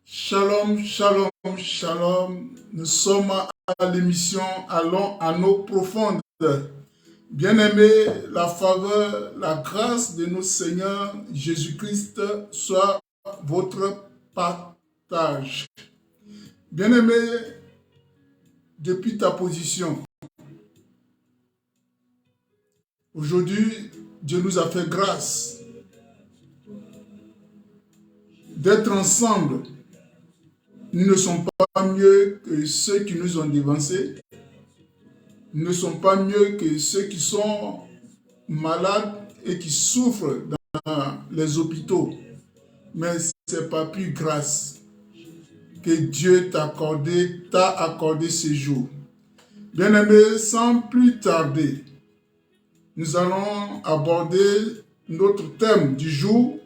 Shalom, shalom, shalom. Nous sommes à l'émission Allons à nos profondes. Bien-aimés, la faveur, la grâce de notre Seigneur Jésus-Christ soit votre partage. Bien-aimés, depuis ta position, aujourd'hui, Dieu nous a fait grâce d'être ensemble. Nous ne sommes pas mieux que ceux qui nous ont devancés. Nous ne sommes pas mieux que ceux qui sont malades et qui souffrent dans les hôpitaux. Mais ce n'est pas plus grâce que Dieu t'a accordé ce jour. Bien-aimés, sans plus tarder, nous allons aborder notre thème du jour,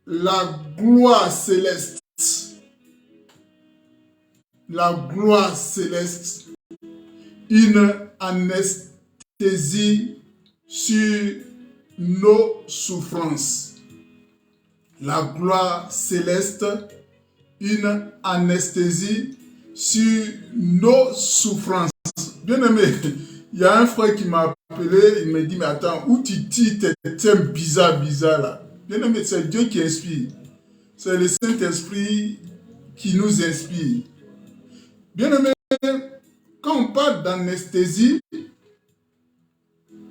la gloire céleste. La gloire céleste, une anesthésie sur nos souffrances. La gloire céleste, une anesthésie sur nos souffrances. Bien aimé, il y a un frère qui m'a appelé, il m'a dit, mais attends, où tu tires tes thèmes bizarres là? Bien aimé, c'est Dieu qui inspire. C'est le Saint-Esprit qui nous inspire. Bien aimé, quand on parle d'anesthésie,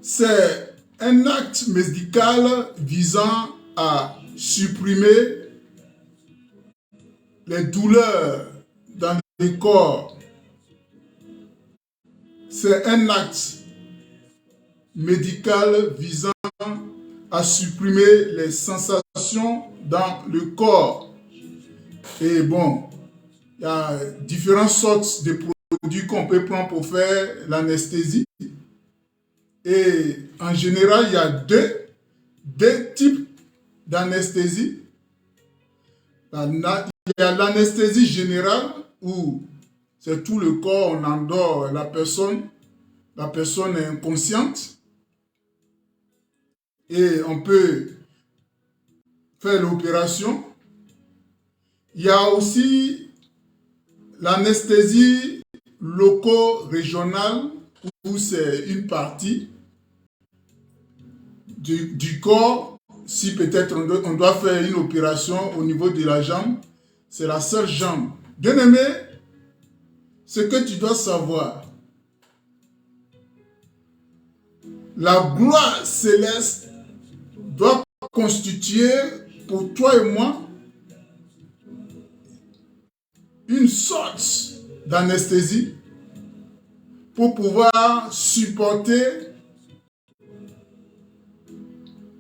c'est un acte médical visant à supprimer les douleurs dans le corps. C'est un acte médical visant à supprimer les sensations dans le corps. Et bon, il y a différentes sortes de produits qu'on peut prendre pour faire l'anesthésie. Et en général, il y a deux types d'anesthésie. Il y a l'anesthésie générale où c'est tout le corps, on endort la personne est inconsciente et on peut faire l'opération. Il y a aussi l'anesthésie loco-régionale où c'est une partie du corps. Si peut-être on doit faire une opération au niveau de la jambe, c'est la seule jambe. Bien aimé, ce que tu dois savoir, la gloire céleste doit constituer pour toi et moi une sorte d'anesthésie pour pouvoir supporter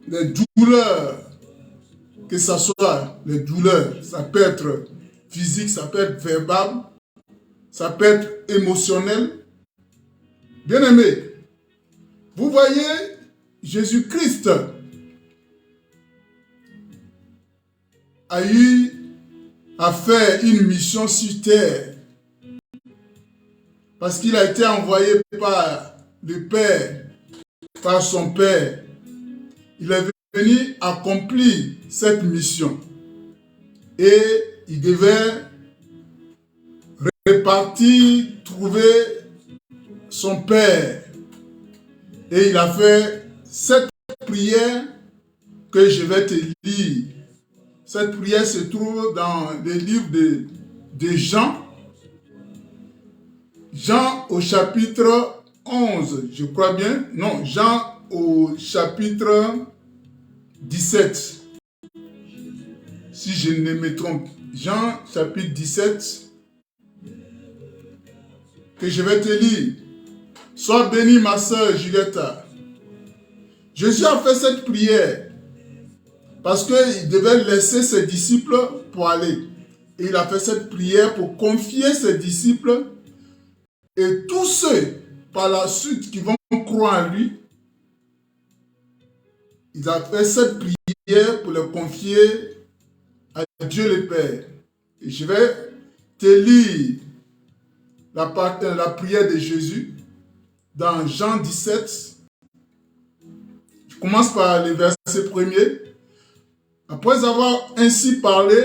les douleurs, que ce soit les douleurs, ça peut être physique, ça peut être verbal, ça peut être émotionnel. Bien aimé, vous voyez, Jésus-Christ a fait une mission sur terre parce qu'il a été envoyé par le Père, par son Père. Il est venu accomplir cette mission et il devait repartir, trouver son Père. Et il a fait cette prière que je vais te lire. Cette prière se trouve dans le livre de Jean. Jean au chapitre 11, je crois bien. Non, Jean au chapitre 17. Si je ne me trompe. Jean chapitre 17. Que je vais te lire. Sois bénie ma sœur Julietta. Jésus a fait cette prière parce qu'il devait laisser ses disciples pour aller. Et il a fait cette prière pour confier ses disciples et tous ceux par la suite qui vont croire en lui. Il a fait cette prière pour le confier à Dieu le Père. Et je vais te lire la prière de Jésus dans Jean 17. Je commence par le verset 1er. Après avoir ainsi parlé,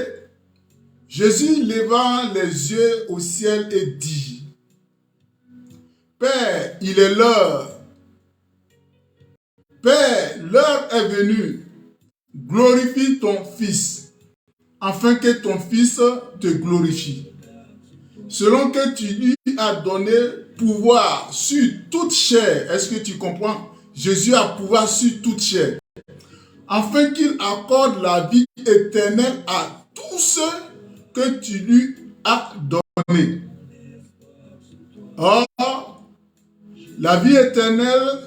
Jésus leva les yeux au ciel et dit, Père, il est l'heure. Père, l'heure est venue. Glorifie ton Fils, afin que ton Fils te glorifie. Selon que tu lui as donné pouvoir sur toute chair. Est-ce que tu comprends? Jésus a pouvoir sur toute chair. Afin qu'il accorde la vie éternelle à tous ceux que tu lui as donnés. Or, la vie éternelle,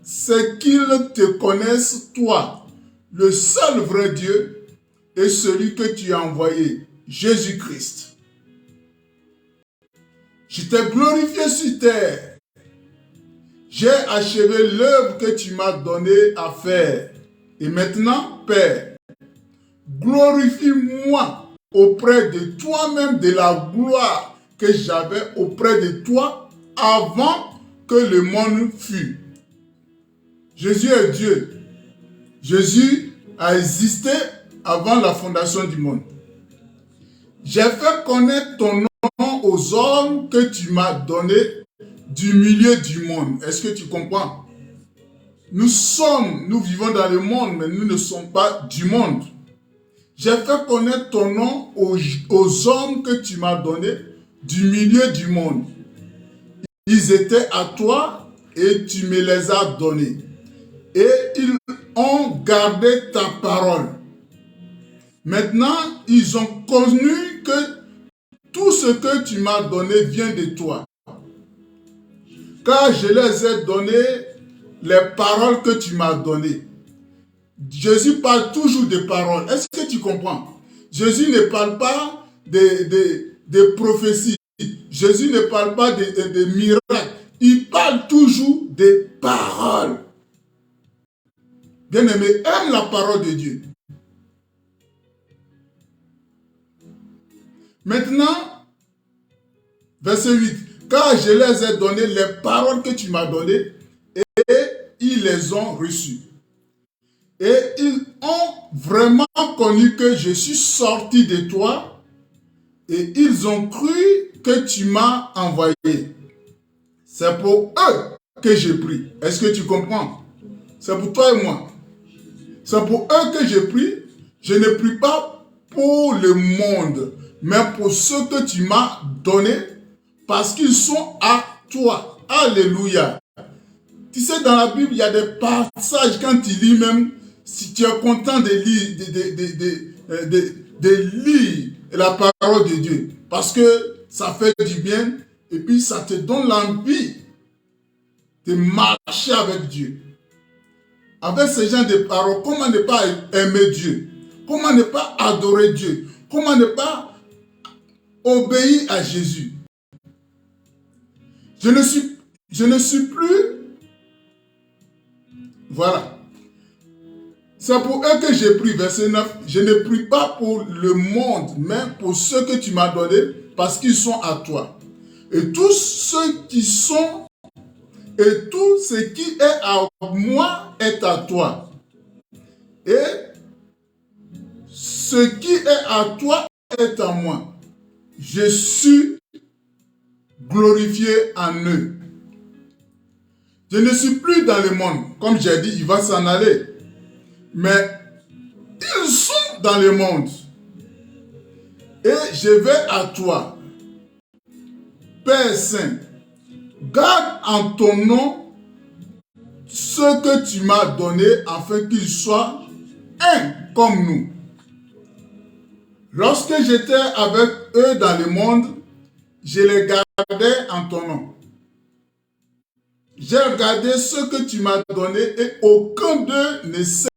c'est qu'ils te connaissent, toi, le seul vrai Dieu, et celui que tu as envoyé, Jésus-Christ. Je t'ai glorifié sur terre. J'ai achevé l'œuvre que tu m'as donnée à faire. Et maintenant, Père, glorifie-moi auprès de toi-même de la gloire que j'avais auprès de toi avant que le monde fût. Jésus est Dieu. Jésus a existé avant la fondation du monde. J'ai fait connaître ton nom aux hommes que tu m'as donnés du milieu du monde. Est-ce que tu comprends? Nous vivons dans le monde, mais nous ne sommes pas du monde. J'ai fait connaître ton nom aux hommes que tu m'as donnés du milieu du monde. Ils étaient à toi et tu me les as donnés. Et ils ont gardé ta parole. Maintenant, ils ont connu que tout ce que tu m'as donné vient de toi. Car je les ai donné les paroles que tu m'as données. Jésus parle toujours des paroles. Est-ce que tu comprends? Jésus ne parle pas des prophéties. Jésus ne parle pas des miracles. Il parle toujours des paroles. Bien-aimé, aime la parole de Dieu. Maintenant, verset 8. Car je les ai donné les paroles que tu m'as données et ils les ont reçues. Et ils ont vraiment connu que je suis sorti de toi et ils ont cru que tu m'as envoyé. C'est pour eux que j'ai pris. Est-ce que tu comprends? C'est pour toi et moi. C'est pour eux que j'ai pris. Je ne prie pas pour le monde, mais pour ceux que tu m'as donnés, parce qu'ils sont à toi. Alléluia. Tu sais, dans la Bible, il y a des passages, quand tu lis même, si tu es content de lire la parole de Dieu, parce que ça fait du bien, et puis ça te donne l'envie de marcher avec Dieu. Avec ce genre de paroles, comment ne pas aimer Dieu? Comment ne pas adorer Dieu? Comment ne pas obéir à Jésus? Je ne suis plus. Voilà. C'est pour eux que j'ai pris, verset 9. Je ne prie pas pour le monde, mais pour ceux que tu m'as donnés, parce qu'ils sont à toi. Et tous ceux qui sont, et tout ce qui est à moi est à toi. Et ce qui est à toi est à moi. Je suis glorifié en eux. Je ne suis plus dans le monde. Comme j'ai dit, il va s'en aller. Mais ils sont dans le monde. Et je vais à toi. Père Saint, garde en ton nom ce que tu m'as donné afin qu'ils soient un comme nous. Lorsque j'étais avec eux dans le monde, je les gardais en ton nom. J'ai regardé ce que tu m'as donné et aucun d'eux ne s'est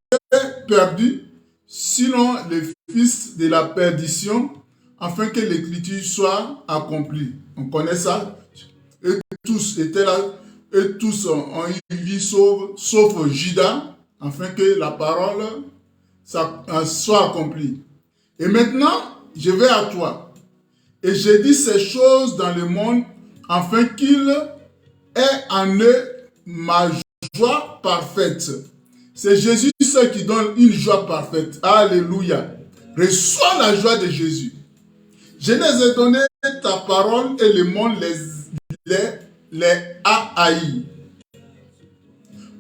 perdu, sinon les fils de la perdition, afin que l'écriture soit accomplie. On connaît ça. Et tous étaient là, et tous ont eu vie sauf Judas, afin que la parole soit accomplie. Et maintenant, je vais à toi. Et j'ai dit ces choses dans le monde, afin qu'il ait en eux ma joie parfaite. C'est Jésus ce qui donne une joie parfaite. Alléluia. Reçois la joie de Jésus. Je les ai donné ta parole et le monde les a haïs.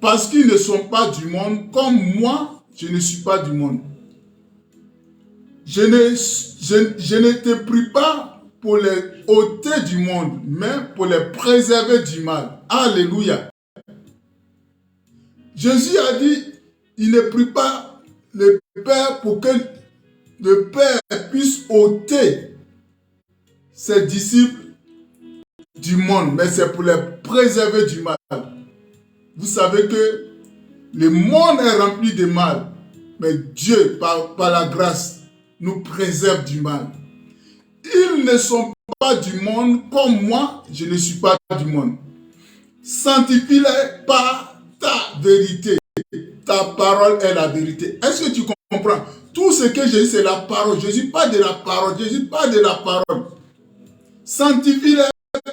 Parce qu'ils ne sont pas du monde, comme moi, je ne suis pas du monde. Je ne te prie pas pour les ôter du monde, mais pour les préserver du mal. Alléluia. Jésus a dit, il ne prie pas le Père pour que le Père puisse ôter ses disciples du monde, mais c'est pour les préserver du mal. Vous savez que le monde est rempli de mal, mais Dieu, par la grâce, nous préserve du mal. Ils ne sont pas du monde comme moi, je ne suis pas du monde. Sanctifie-les par ta vérité. Ta parole est la vérité. Est-ce que tu comprends? Tout ce que j'ai dit, c'est la parole. Jésus parle de la parole. Jésus parle de la parole. Sanctifie-les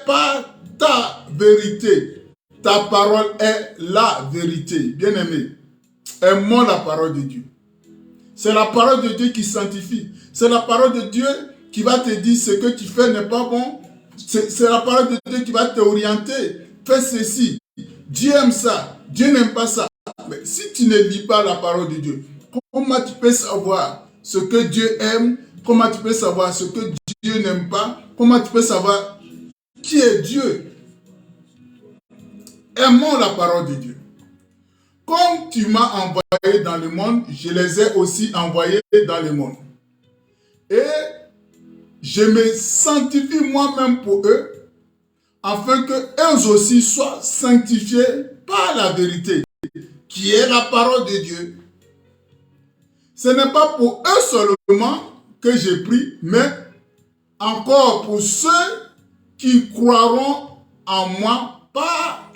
par ta vérité. Ta parole est la vérité. Bien-aimé, aimons la parole de Dieu. C'est la parole de Dieu qui sanctifie. C'est la parole de Dieu qui va te dire ce que tu fais n'est pas bon. C'est la parole de Dieu qui va t'orienter. Fais ceci. Dieu aime ça. Dieu n'aime pas ça. Mais si tu ne lis pas la parole de Dieu, comment tu peux savoir ce que Dieu aime? Comment tu peux savoir ce que Dieu n'aime pas? Comment tu peux savoir qui est Dieu? Aimons la parole de Dieu. Comme tu m'as envoyé dans le monde, je les ai aussi envoyés dans le monde. Et je me sanctifie moi-même pour eux, afin qu'eux aussi soient sanctifiés par la vérité, qui est la parole de Dieu. Ce n'est pas pour eux seulement que j'ai pris, mais encore pour ceux qui croiront en moi par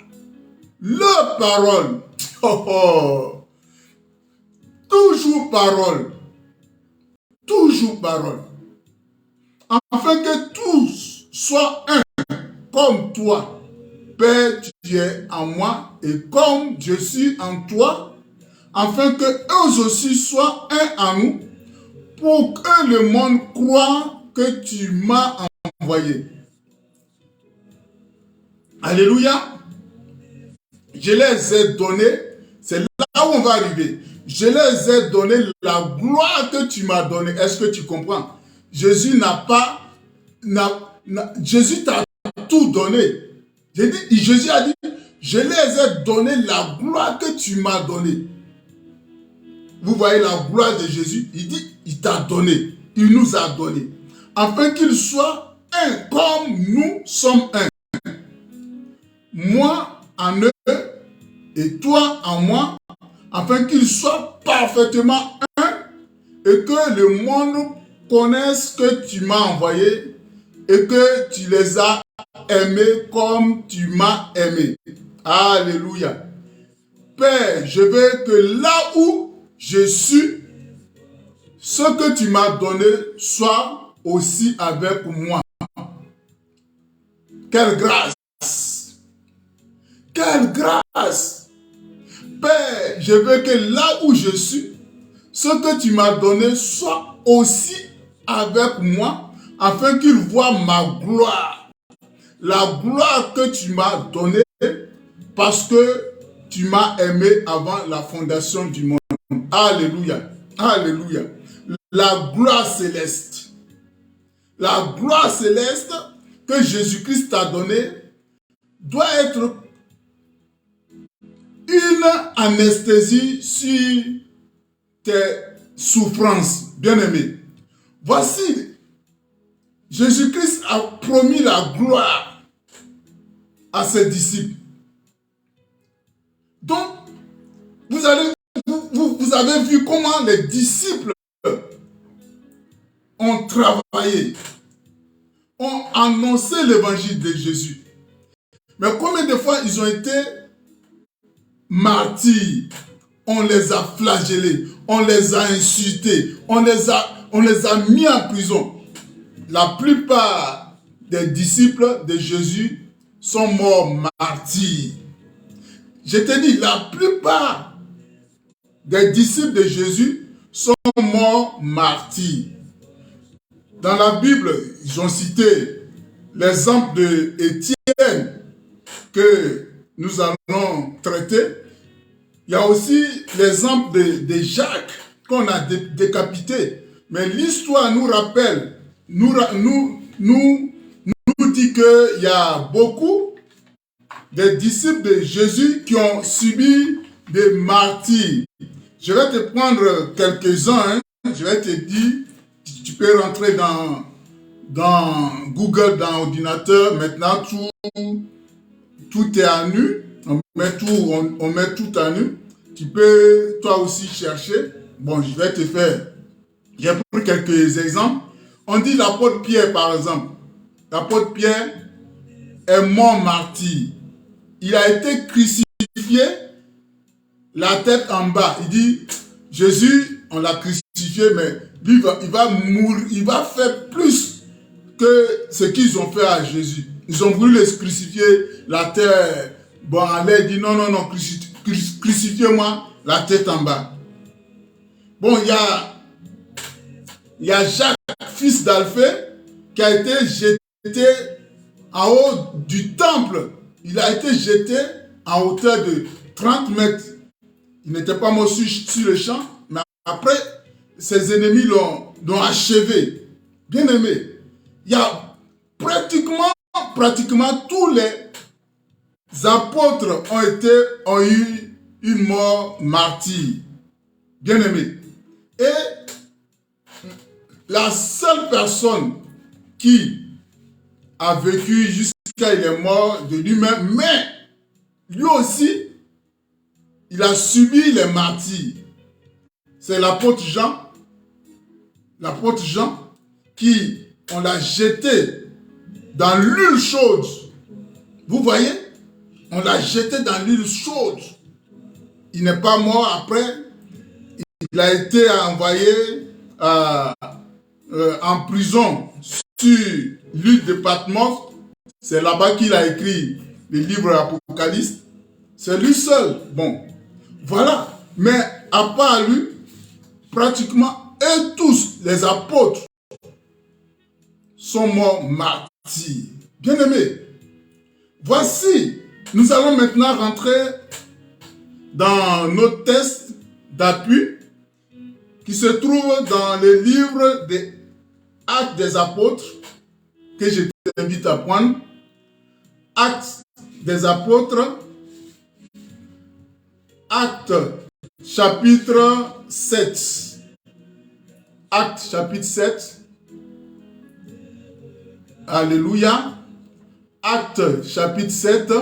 leur parole. Oh, oh. Toujours parole. Toujours parole. Afin que tous soient un, comme toi, Père, tu es en moi, et comme je suis en toi, afin que eux aussi soient un en nous, pour que le monde croie que tu m'as envoyé. Alléluia. Je les ai donnés, c'est là où on va arriver. Je les ai donné la gloire que tu m'as donnée. Est-ce que tu comprends? Jésus Jésus t'a tout donné. Jésus a dit, je les ai donné la gloire que tu m'as donnée. Vous voyez la gloire de Jésus? Il dit, il t'a donné. Il nous a donné. Afin qu'ils soient un comme nous sommes un. Moi en eux et toi en moi, afin qu'ils soient parfaitement un et que le monde connaisse que tu m'as envoyé et que tu les as aimés comme tu m'as aimé. Alléluia. Père, je veux que là où je suis, ce que tu m'as donné soit aussi avec moi. Quelle grâce! Quelle grâce! Père, je veux que là où je suis, ce que tu m'as donné soit aussi avec moi, afin qu'ils voient ma gloire. La gloire que tu m'as donnée, parce que tu m'as aimé avant la fondation du monde. Alléluia. Alléluia. La gloire céleste. La gloire céleste que Jésus-Christ t'a donnée doit être une anesthésie sur tes souffrances, bien-aimés. Voici, Jésus-Christ a promis la gloire à ses disciples. Donc, vous avez vu comment les disciples ont travaillé, ont annoncé l'évangile de Jésus. Mais combien de fois ils ont été martyrs? On les a flagellés, on les a insultés, on les a mis en prison. La plupart des disciples de Jésus sont morts martyrs. Je te dis, la plupart des disciples de Jésus sont morts martyrs. Dans la Bible, ils ont cité l'exemple d'Étienne que nous allons traiter. Il y a aussi l'exemple de Jacques qu'on a décapité. Mais l'histoire nous rappelle, nous dit qu'il y a beaucoup de disciples de Jésus qui ont subi des martyrs. Je vais te prendre quelques-uns. Je vais te dire, tu peux rentrer dans Google, dans l'ordinateur. Maintenant, tout est à nu. On met tout à nu. Tu peux toi aussi chercher. Bon, je vais te faire. J'ai pris quelques exemples. On dit l'apôtre Pierre, par exemple. L'apôtre Pierre est mort martyr. Il a été crucifié, la tête en bas. Il dit, Jésus, on l'a crucifié, mais lui, il va mourir, il va faire plus que ce qu'ils ont fait à Jésus. Ils ont voulu les crucifier, la tête. Bon, allez, il dit, non, crucifiez-moi, la tête en bas. Bon, il y a Jacques, fils d'Alphée, qui a été jeté en haut du temple. Il a été jeté en hauteur de 30 mètres. Il n'était pas mort sur le champ, mais après, ses ennemis l'ont achevé. Bien aimé, il y a pratiquement tous les apôtres ont eu une mort martyre. Bien aimé. Et la seule personne qui a vécu jusqu'à il est mort de lui-même, mais lui aussi, il a subi les martyrs. C'est l'apôtre Jean. L'apôtre Jean qui, on l'a jeté dans l'huile chaude. Vous voyez? On l'a jeté dans l'huile chaude. Il n'est pas mort après. Il a été envoyé en prison sur l'île de Patmos. C'est là-bas qu'il a écrit le livre Apocalypse. C'est lui seul. Bon, voilà. Mais à part lui, pratiquement eux tous, les apôtres, sont morts martyrs. Bien aimés, voici, nous allons maintenant rentrer dans notre test d'appui qui se trouve dans le livre des Actes des Apôtres que je t'invite à prendre. Actes des Apôtres, Actes chapitre 7. Actes chapitre 7. Alléluia. Actes chapitre 7,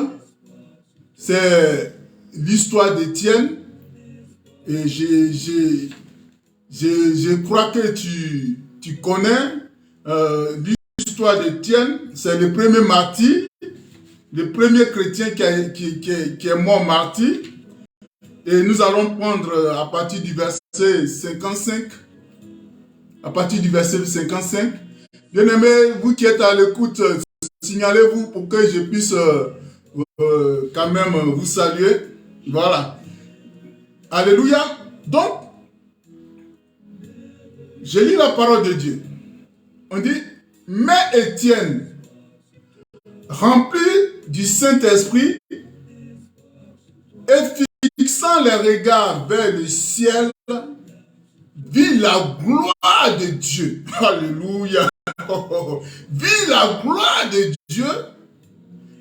c'est l'histoire d'Étienne. Et je crois que tu connais l'histoire d'Étienne. C'est le premier martyr, le premier chrétien qui est mort martyr. Et nous allons prendre à partir du verset 55. À partir du verset 55. Bien aimé, vous qui êtes à l'écoute, signalez-vous pour que je puisse quand même vous saluer. Voilà. Alléluia. Donc, je lis la parole de Dieu. On dit, mais Étienne, rempli du Saint-Esprit, et fixant les regards vers le ciel, vit la gloire de Dieu. Alléluia. Vit la gloire de Dieu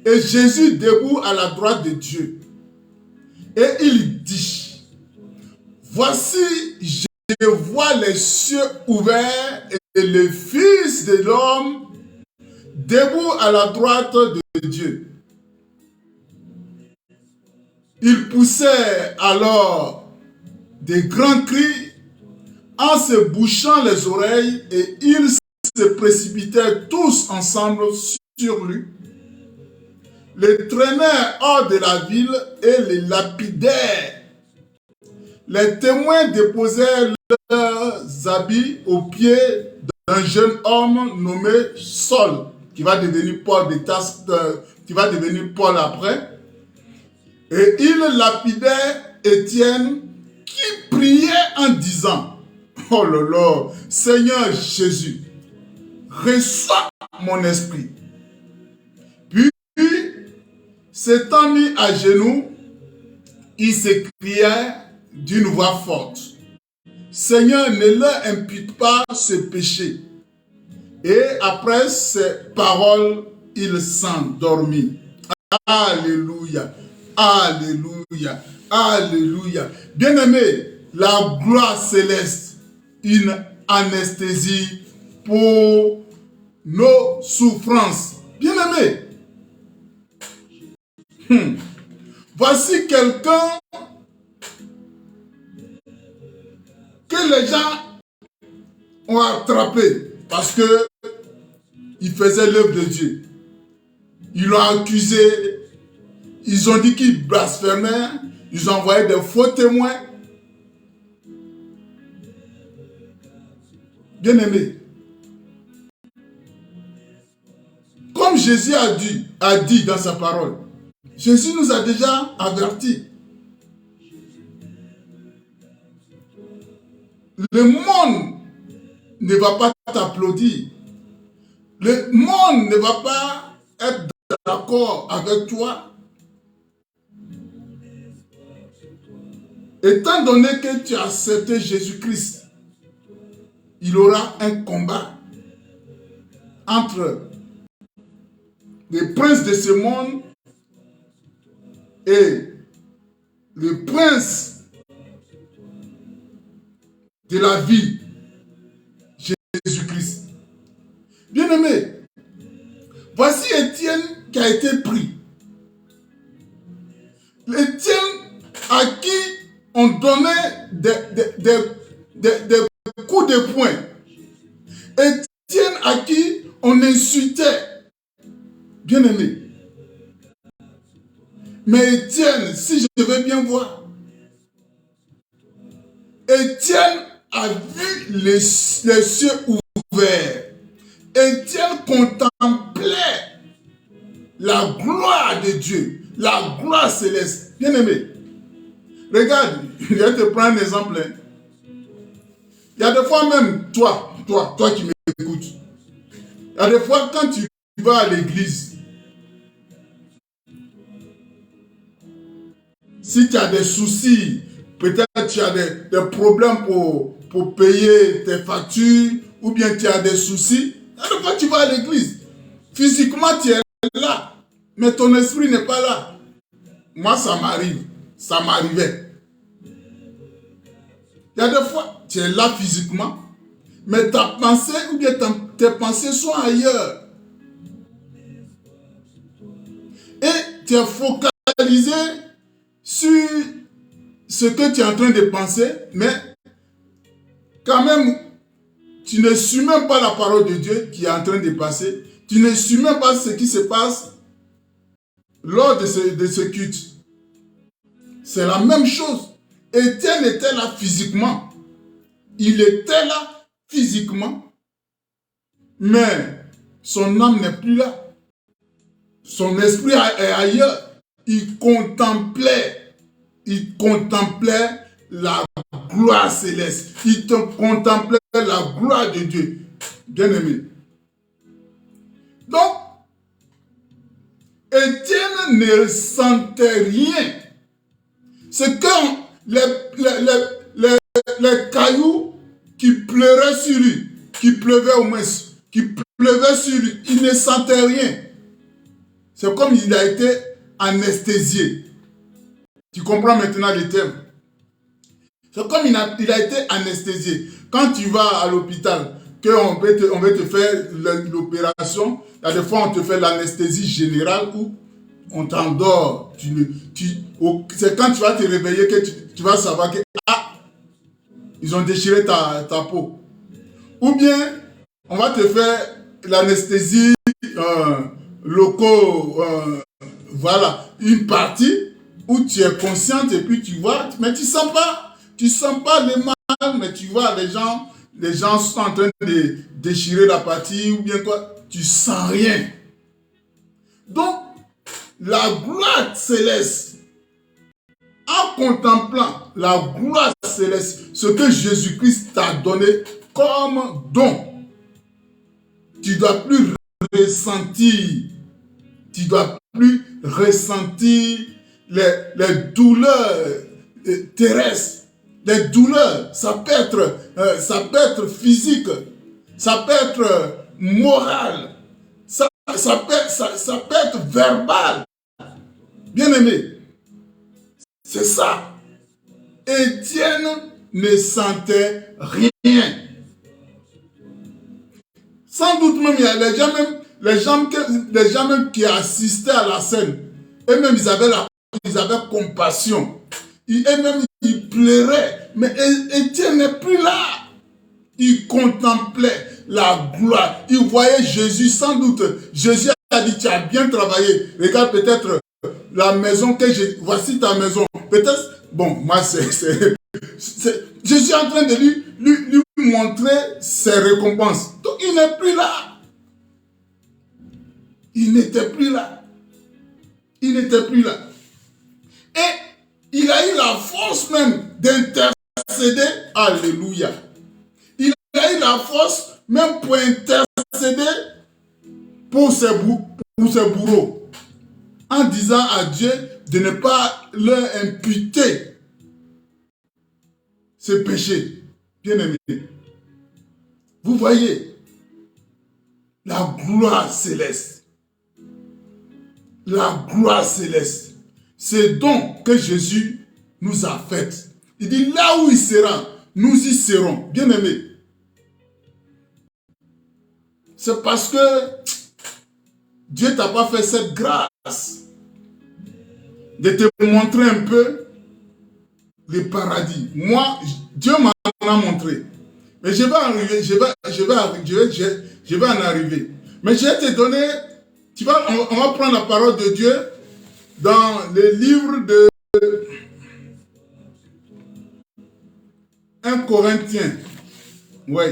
et Jésus debout à la droite de Dieu. Et il dit, voici, je vois les cieux ouverts et le Fils de l'homme debout à la droite de Dieu. Il poussait alors des grands cris en se bouchant les oreilles et ils se précipitaient tous ensemble sur lui, les traînèrent hors de la ville et les lapidèrent. Les témoins déposèrent leurs habits aux pieds d'un jeune homme nommé Saul, qui va devenir Paul après. Et ils lapidèrent Étienne, qui priait en disant, oh là là, Seigneur Jésus, reçois mon esprit. Puis, s'étant mis à genoux, il s'écriait d'une voix forte, Seigneur, ne leur impute pas ce péché. Et après ces paroles, il s'endormit. Alléluia, alléluia, alléluia. Bien-aimé, la gloire céleste, une anesthésie pour nos souffrances. Bien-aimé, voici quelqu'un que les gens ont attrapé parce que il faisait l'œuvre de Dieu. Ils l'ont accusé, ils ont dit qu'il blasphémait, ils ont envoyé des faux témoins. Bien-aimé, comme Jésus a dit dans sa parole, Jésus nous a déjà avertis. Le monde ne va pas t'applaudir. Le monde ne va pas être d'accord avec toi. Étant donné que tu as accepté Jésus-Christ, il aura un combat entre les princes de ce monde et le prince de la vie, Jésus-Christ. Bien-aimé, voici Étienne qui a été pris. Étienne à qui on donnait des coups de poing. Étienne à qui on insultait. Bien-aimé. Mais Étienne, si je veux bien voir, Étienne a vu les cieux ouverts. Étienne contemplait la gloire de Dieu, la gloire céleste. Bien-aimé, regarde, je vais te prendre un exemple. Il y a des fois même, toi qui m'écoutes, il y a des fois quand tu vas à l'église, si tu as des soucis, peut-être tu as des problèmes pour payer tes factures, ou bien tu as des soucis, il y a des fois tu vas à l'église. Physiquement, tu es là, mais ton esprit n'est pas là. Moi, ça m'arrive, ça m'arrivait. Il y a des fois, tu es là physiquement, mais ta pensée ou bien tes pensées sont ailleurs. Et tu es focalisé sur ce que tu es en train de penser, mais quand même, tu ne suis même pas la parole de Dieu qui est en train de passer. Tu ne suis même pas ce qui se passe lors de ce culte. C'est la même chose. Étienne était là physiquement. Il était là physiquement, mais son âme n'est plus là. Son esprit est ailleurs. Il contemplait la gloire céleste. Il contemplait la gloire de Dieu. Bien-aimé. Donc, Étienne ne sentait rien. C'est comme les cailloux qui pleuraient sur lui, qui pleuvaient au moins, qui pleuvaient sur lui. Il ne sentait rien. C'est comme il a été anesthésié. Tu comprends maintenant les termes. C'est comme il a été anesthésié. Quand tu vas à l'hôpital, qu'on veut te faire l'opération, il y a des fois on te fait l'anesthésie générale où on t'endort. C'est quand tu vas te réveiller que tu vas savoir que ils ont déchiré ta peau. Ou bien on va te faire l'anesthésie voilà, une partie où tu es consciente et puis tu vois, mais tu sens pas le mal, mais tu vois les gens sont en train de déchirer la partie ou bien quoi, tu sens rien. Donc, la gloire céleste en contemplant la gloire céleste, ce que Jésus-Christ t'a donné comme don, tu ne dois plus ressentir, tu dois plus ressentir les douleurs terrestres. Les douleurs, ça peut être physique, ça peut être moral, ça peut être verbal. Bien-aimé, c'est ça. Étienne ne sentait rien. Sans doute même, il y a les gens même qui assistaient à la scène, eux-mêmes, ils avaient compassion. Eux-mêmes, ils pleuraient. Mais Étienne n'est plus là. Il contemplait la gloire. Il voyait Jésus, sans doute. Jésus a dit, tu as bien travaillé. Regarde peut-être la maison que j'ai. Voici ta maison. Peut-être, bon, moi, je suis en train de lui montrer ses récompenses. Donc, il n'est plus là. Il n'était plus là. Il n'était plus là. Et il a eu la force même d'intercéder. Alléluia. Il a eu la force même pour intercéder pour ses bourreaux. En disant à Dieu de ne pas leur imputer ce péché. Bien-aimé. Vous voyez la gloire céleste. La gloire céleste. C'est donc que Jésus nous a fait. Il dit là où il sera, nous y serons. Bien-aimé. C'est parce que Dieu ne t'a pas fait cette grâce de te montrer un peu le paradis. Moi, Dieu m'en a montré. Mais je vais arriver, je vais en arriver. Mais je vais te donner, on va prendre la parole de Dieu dans le livre de 1 Corinthiens. Oui.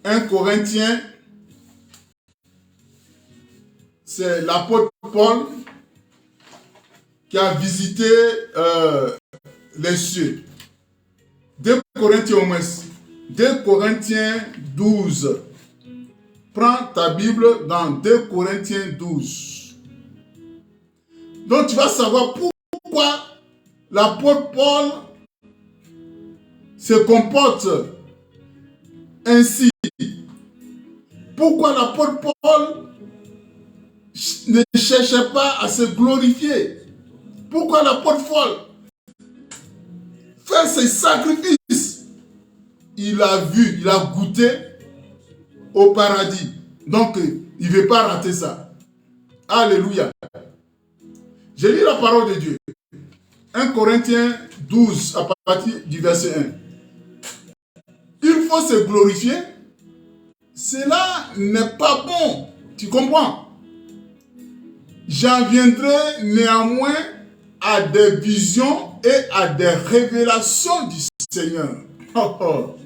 1 Corinthiens, c'est l'apôtre Paul qui a visité les cieux. 2 Corinthiens au moins. 2 Corinthiens 12. Prends ta Bible dans 2 Corinthiens 12. Donc tu vas savoir pourquoi l'apôtre Paul se comporte ainsi. Pourquoi l'apôtre Paul ne cherchait pas à se glorifier. Pourquoi l'apôtre Paul fait ses sacrifices. Il a vu, il a goûté au paradis. Donc, il ne veut pas rater ça. Alléluia. Je lis la parole de Dieu. 1 Corinthiens 12, à partir du verset 1. Il faut se glorifier. Cela n'est pas bon. Tu comprends? J'en viendrai néanmoins à des visions et à des révélations du Seigneur. Oh, oh.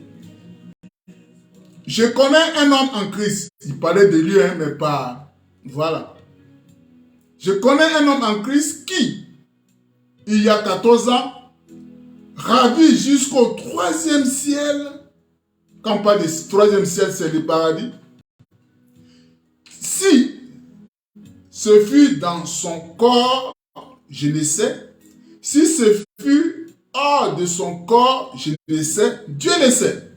Je connais un homme en Christ. Il parlait de lui, hein, mais pas... Voilà. Je connais un homme en Christ qui, il y a 14 ans, ravi jusqu'au 3e ciel. Quand on parle du 3e ciel, c'est le paradis. Si ce fut dans son corps, je ne sais. Si ce fut hors de son corps, je ne sais. Dieu le sait.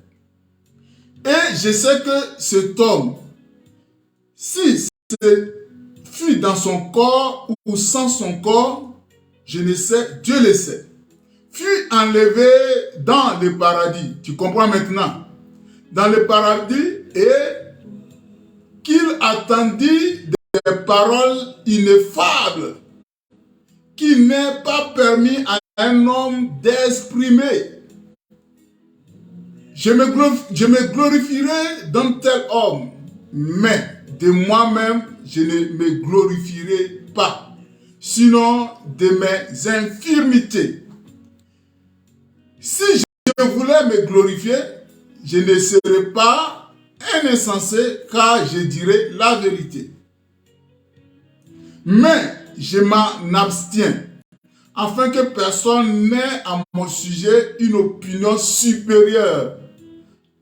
Et je sais que cet homme, si ce fut dans son corps ou sans son corps, je ne sais, Dieu le sait, fut enlevé dans le paradis. Tu comprends maintenant? Dans le paradis, et qu'il attendit des paroles ineffables qui n'est pas permis à un homme d'exprimer. Je me glorifierai d'un tel homme, mais de moi-même, je ne me glorifierai pas, sinon de mes infirmités. Si je voulais me glorifier, je ne serais pas un insensé, car je dirais la vérité. Mais je m'en abstiens, afin que personne n'ait à mon sujet une opinion supérieure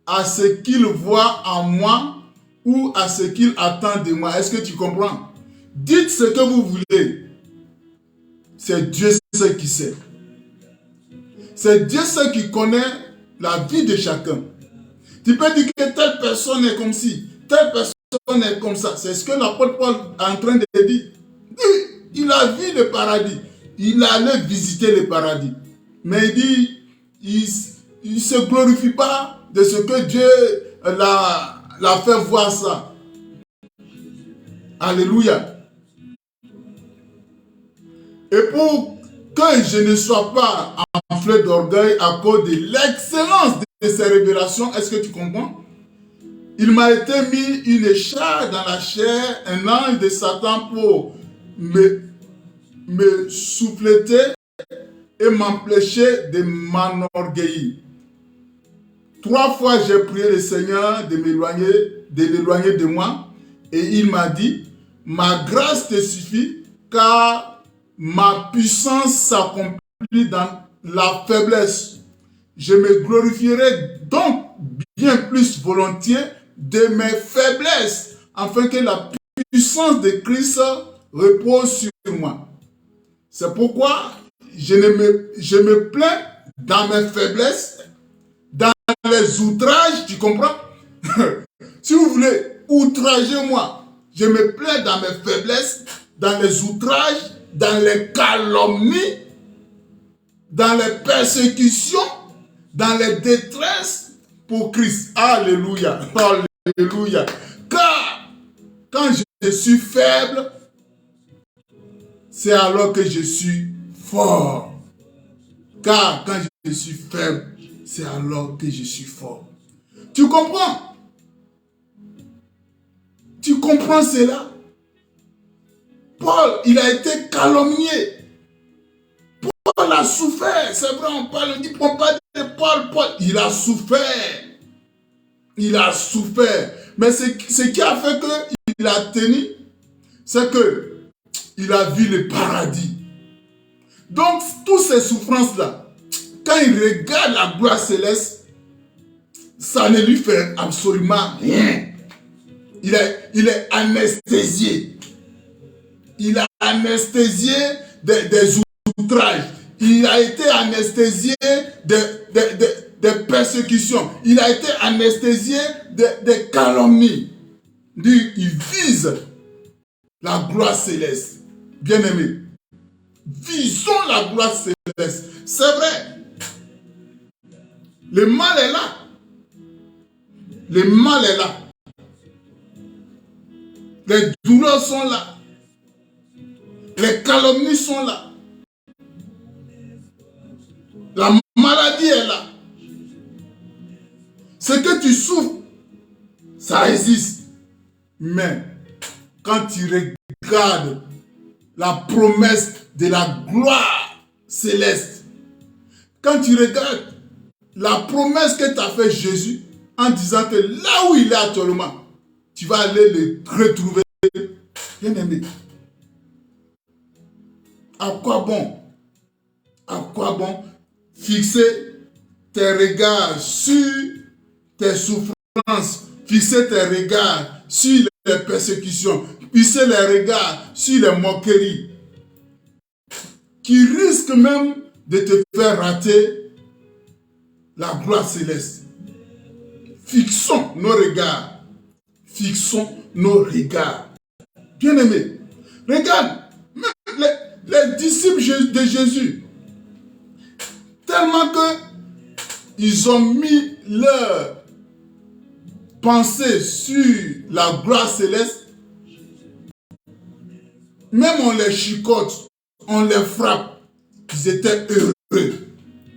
à ce qu'il voit en moi ou à ce qu'il attend de moi. Est-ce que tu comprends? Dites ce que vous voulez. C'est Dieu seul qui sait. C'est Dieu seul qui connaît la vie de chacun. Tu peux dire que telle personne est comme ci, telle personne est comme ça. C'est ce que l'apôtre Paul est en train de dire. Il a vu le paradis. Il allait visiter le paradis. Mais il dit, il ne se glorifie pas de ce que Dieu l'a fait voir ça. Alléluia. Et pour que je ne sois pas enflé d'orgueil à cause de l'excellence de ces révélations, est-ce que tu comprends? Il m'a été mis une écharpe dans la chair, un ange de Satan pour me souffleter et m'empêcher de m'enorgueillir. 3 fois j'ai prié le Seigneur de l'éloigner de moi, et il m'a dit, ma grâce te suffit, car ma puissance s'accomplit dans la faiblesse. Je me glorifierai donc bien plus volontiers de mes faiblesses, afin que la puissance de Christ repose sur moi. C'est pourquoi je me plains dans mes faiblesses, dans les outrages, tu comprends? Si vous voulez outrager moi, je me plains dans mes faiblesses, dans les outrages, dans les calomnies, dans les persécutions, dans les détresses pour Christ. Alléluia. Alléluia. Car quand je suis faible, c'est alors que je suis fort. Car quand je suis faible, c'est alors que je suis fort. Tu comprends? Tu comprends cela? Paul, il a été calomnié. Paul a souffert. C'est vrai, on dit pas de Paul. Il a souffert. Il a souffert. Mais ce qui a fait qu'il a tenu, c'est que il a vu le paradis. Donc, toutes ces souffrances-là, quand il regarde la gloire céleste, ça ne lui fait absolument rien. Il est anesthésié. Il a anesthésié des outrages. Il a été anesthésié des persécutions. Il a été anesthésié des calomnies. Il vise la gloire céleste. Bien-aimés, visons la gloire céleste. C'est vrai. Le mal est là. Le mal est là. Les douleurs sont là. Les calomnies sont là. La maladie est là. Ce que tu souffres, ça existe. Mais quand tu regardes la promesse de la gloire céleste, quand tu regardes la promesse que t'a fait Jésus en disant que là où il est actuellement, tu vas aller le retrouver. Bien-aimé, à quoi bon? À quoi bon fixer tes regards sur tes souffrances, fixer tes regards sur les persécutions, fixer les regards sur les moqueries, qui risquent même de te faire rater la gloire céleste. Fixons nos regards. Fixons nos regards. Bien-aimés, regarde, même les disciples de Jésus, tellement que ils ont mis leur pensée sur la gloire céleste, même on les chicote, on les frappe, ils étaient heureux.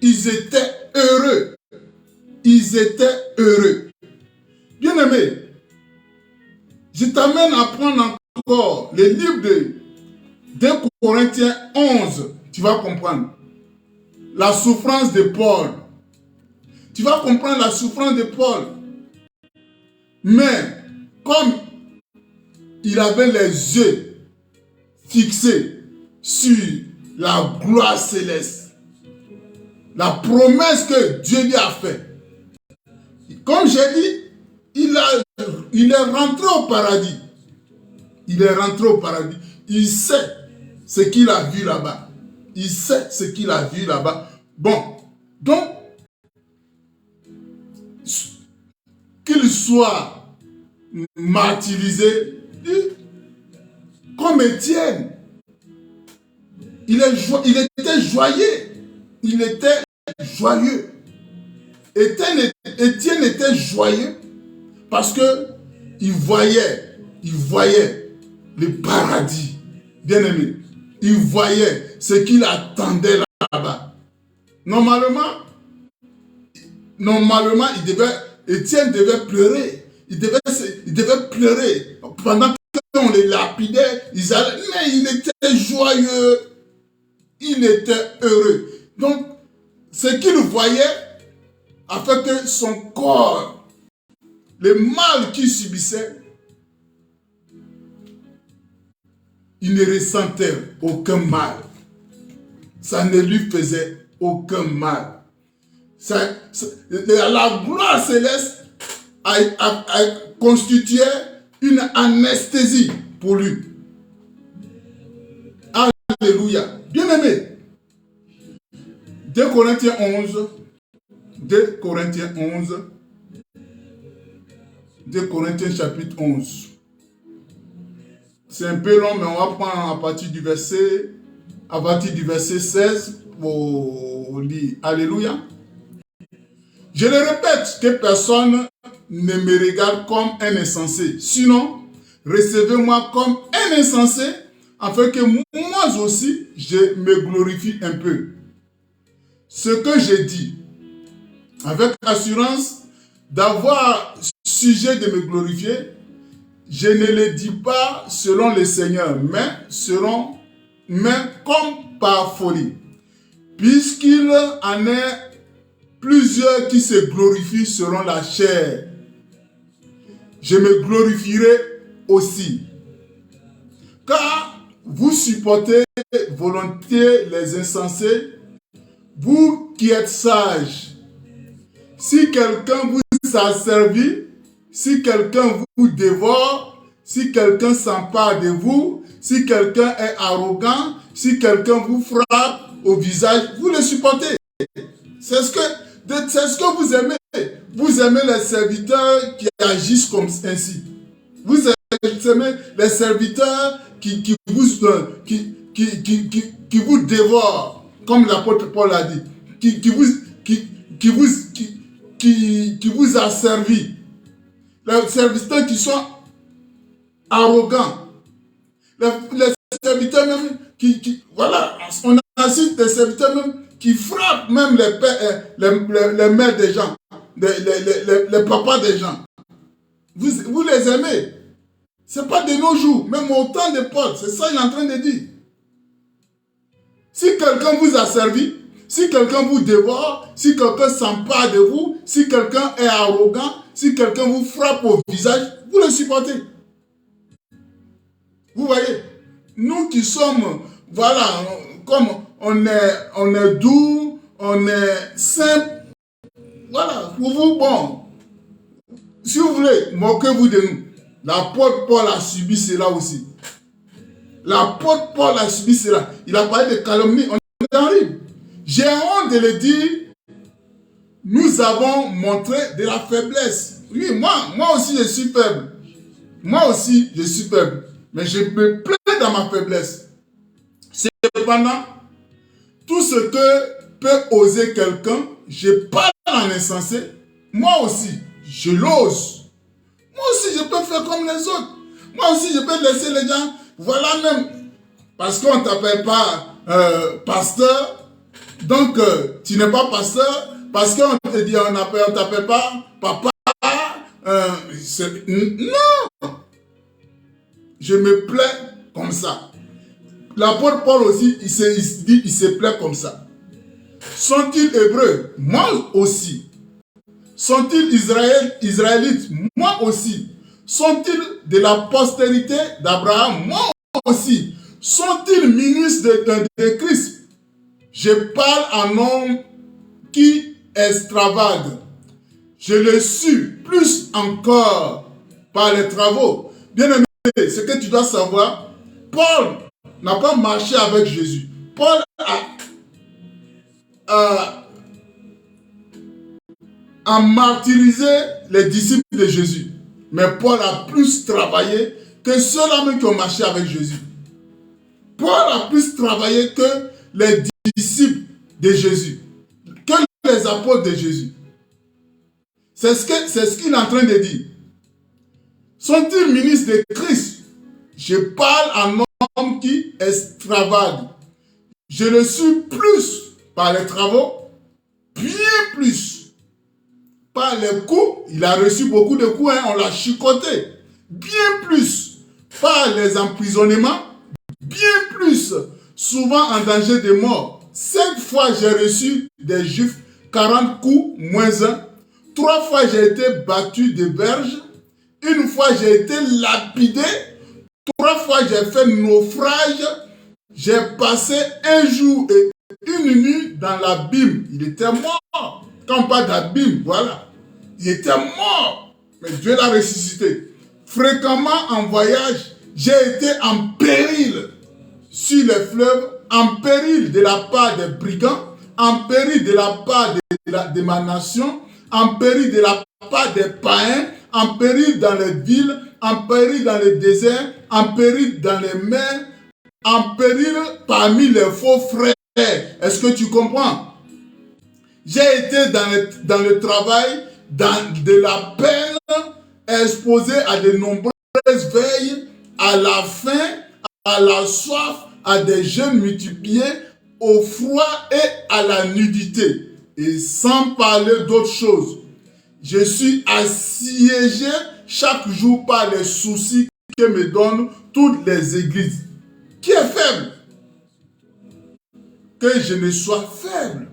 Ils étaient heureux. Ils étaient heureux. Bien-aimé, je t'amène à prendre encore le livre de 2 Corinthiens 11. Tu vas comprendre. La souffrance de Paul. Tu vas comprendre la souffrance de Paul. Mais, comme il avait les yeux fixés sur la gloire céleste. La promesse que Dieu lui a faite. Comme j'ai dit, il est rentré au paradis. Il est rentré au paradis. Il sait ce qu'il a vu là-bas. Il sait ce qu'il a vu là-bas. Bon, donc, qu'il soit martyrisé, comme Étienne, il était joyeux. Il était joyeux. Étienne était joyeux parce que il voyait le paradis. Bien aimé, il voyait ce qu'il attendait là-bas. Normalement, Étienne devait pleurer. Il devait pleurer. Pendant qu'on les lapidait, mais il était joyeux. Il était heureux. Donc, ce qu'il voyait a fait que son corps, le mal qu'il subissait, il ne ressentait aucun mal. Ça ne lui faisait aucun mal. La gloire céleste a constitué une anesthésie pour lui. Alléluia. Bien aimé. 2 Corinthiens 11. 2 Corinthiens 11. 2 Corinthiens chapitre 11. C'est un peu long, mais on va prendre à partir du verset 16 pour lire. Alléluia. Je le répète, que personne ne me regarde comme un insensé. Sinon, recevez-moi comme un insensé, afin que moi aussi, je me glorifie un peu. Ce que j'ai dit, avec assurance d'avoir sujet de me glorifier, je ne le dis pas selon le Seigneur, mais comme par folie. Puisqu'il en est plusieurs qui se glorifient selon la chair, je me glorifierai aussi. Car vous supportez volontiers les insensés, vous qui êtes sages. Si quelqu'un vous asservit, si quelqu'un vous dévore, si quelqu'un s'empare de vous, si quelqu'un est arrogant, si quelqu'un vous frappe au visage, vous le supportez. C'est ce que vous aimez. Vous aimez les serviteurs qui agissent comme ainsi. Vous aimez les serviteurs qui vous dévorent, comme l'apôtre Paul a dit, qui vous a servi. Les serviteurs qui sont arrogants. Les serviteurs même voilà, on assiste des serviteurs même qui frappent même les mères des gens, les papas des gens. Vous les aimez. Ce n'est pas de nos jours, même au temps de Paul, c'est ça qu'il est en train de dire. Si quelqu'un vous a servi, si quelqu'un vous dévore, si quelqu'un s'empare de vous, si quelqu'un est arrogant, si quelqu'un vous frappe au visage, vous le supportez. Vous voyez, nous qui sommes, voilà, comme on est doux, on est simple, voilà, pour vous, bon, si vous voulez, moquez-vous de nous. L'apôtre Paul a subi cela aussi. L'apôtre Paul a subi cela. Il a parlé de calomnie. On est en rime. J'ai honte de le dire. Nous avons montré de la faiblesse. Oui, moi aussi je suis faible. Moi aussi je suis faible. Mais je me plais dans ma faiblesse. Cependant, tout ce que peut oser quelqu'un, je parle en insensé. Moi aussi, je l'ose. Moi aussi, je peux faire comme les autres. Moi aussi, je peux laisser les gens. Voilà même. Parce qu'on ne t'appelle pas pasteur. Donc, tu n'es pas pasteur. Parce qu'on te dit, on ne t'appelle pas papa. Non. Je me plais comme ça. L'apôtre Paul aussi, il se plaît comme ça. Sont-ils hébreux? Moi aussi. Sont-ils israélites? Moi aussi. Sont-ils de la postérité d'Abraham? Moi aussi. sont-ils ministres de Christ? Je parle en homme qui extravage. Je le suis plus encore par les travaux. Bien aimé, ce que tu dois savoir, Paul n'a pas marché avec Jésus. Paul a martyrisé les disciples de Jésus. Mais Paul a plus travaillé que ceux-là qui ont marché avec Jésus. Paul a plus travaillé que les disciples de Jésus, que les apôtres de Jésus. C'est ce qu'il est en train de dire. Sont-ils ministres de Christ? Je parle en homme qui extravage. Je le suis plus par les travaux, bien plus par les coups. Il a reçu beaucoup de coups, on l'a chicoté. Bien plus par les emprisonnements, bien plus souvent en danger de mort. 5 fois j'ai reçu des Juifs, 40 coups, moins 1. 3 fois j'ai été battu de berge. 1 fois j'ai été lapidé. 3 fois j'ai fait naufrage. J'ai passé 1 jour et 1 nuit dans l'abîme. Il était mort. Quand on parle d'abîme, voilà. Il était mort. Mais Dieu l'a ressuscité. Fréquemment en voyage, j'ai été en péril sur les fleuves, en péril de la part des brigands, en péril de la part de ma nation, en péril de la part des païens, en péril dans les villes, en péril dans les déserts, en péril dans les mers, en péril parmi les faux frères. Est-ce que tu comprends? J'ai été dans le travail, de la peine, exposé à de nombreuses veilles, à la faim, à la soif, à des jeûnes multipliés, au froid et à la nudité. Et sans parler d'autre chose, je suis assiégé chaque jour par les soucis que me donnent toutes les églises. Qui est faible? Que je ne sois faible.